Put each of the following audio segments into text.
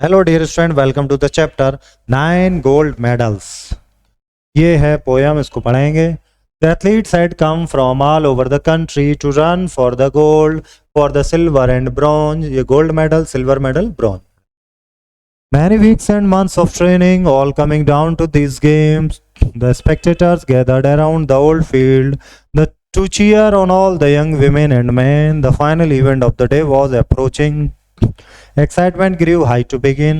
Hello dear student, welcome to the chapter 9 gold medals. ये है poem, इसको पढ़ेंगे। The athletes had come from all over the country to run for the gold, for the silver and bronze. ये gold medal, silver medal, bronze. Many weeks and months of training, all coming down to these games. The spectators gathered around the old field to cheer on all the young women and men. The final event of the day was approaching. Excitement grew high to begin.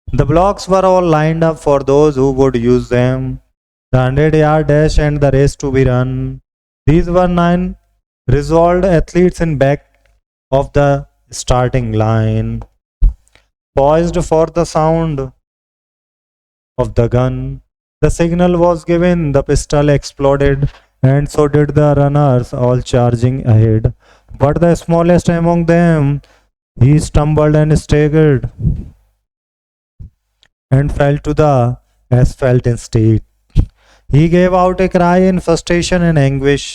The blocks were all lined up for those who would use them. The 100-yard dash and the race to be run. These were 9 resolved athletes in back of the starting line, poised for the sound of the gun. The signal was given, the pistol exploded, and so did the runners, all charging ahead. But the smallest among them, he stumbled and staggered and fell to the asphalt instead. He gave out a cry in frustration and anguish.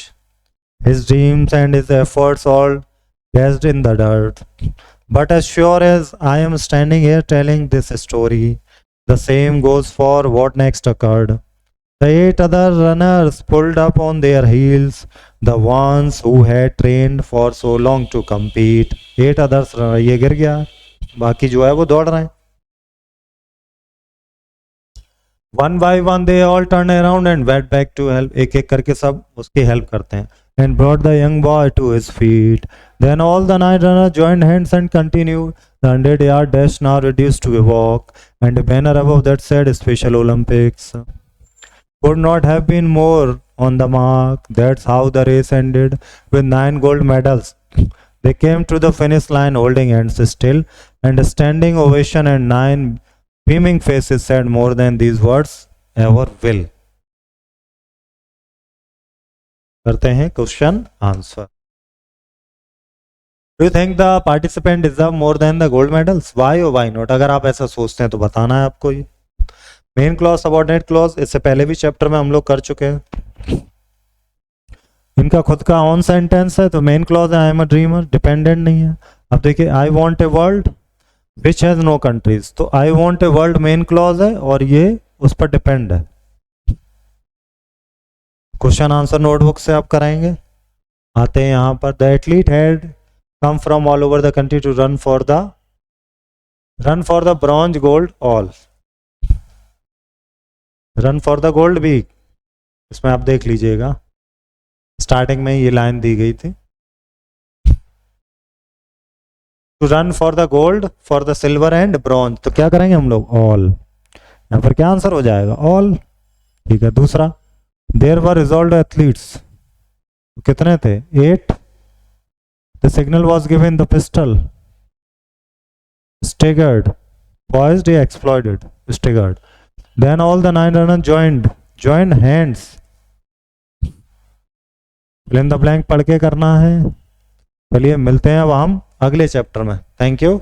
His dreams and his efforts all cast in the dirt. But as sure as I am standing here telling this story, the same goes for what next occurred. The 8 other runners pulled up on their heels, the ones who had trained for so long to compete. 8 others, ये गिर गया, बाकी जो है वो दौड़ रहे हैं. One by one they all turned around and went back to help. एक एक करके सब उसकी हेल्प करते हैं. And brought the young boy to his feet. Then all the 9 runners joined hands and continued. The 100-yard dash now reduced to a walk, and a banner above that said Special Olympics. Could not have been more on the mark. That's how the race ended, with 9 gold medals. They came to the finish line holding hands still, and a standing ovation and 9 beaming faces said more than these words ever will. करते हैं question answer. Do you think the participant deserve more than the gold medals? Why or why not? अगर आप ऐसा सोचते हैं तो बताना है आपको. ये मेन क्लॉज, सबऑर्डिनेट क्लॉज, इससे पहले भी चैप्टर में हम लोग कर चुके हैं. इनका खुद का ऑन सेंटेंस है, तो मेन क्लॉज है I am a dreamer, dependent नहीं है. अब देखिए, I want a world which has no countries, तो I want a world main clause है और ये उस पर डिपेंड है. क्वेश्चन आंसर नोटबुक से आप कराएंगे. आते हैं यहाँ पर. The athlete had come from all over the country to run for the bronze, gold, all. Run for the gold भी इसमें आप देख लीजिएगा, स्टार्टिंग में ये लाइन दी गई थी. To run for the gold, for the silver and bronze, तो क्या करेंगे हम लोग? ऑल. यहां पर क्या आंसर हो जाएगा? ऑल. ठीक है. दूसरा, देयर वर रिजॉल्व्ड एथलीट्स, कितने थे? 8. The signal was given, the pistol staggered, poised, exploited, staggered. Then all the 9 runners joined hands. fill in the blank पढ़ के करना है. चलिए मिलते हैं अब हम अगले चैप्टर में. Thank you.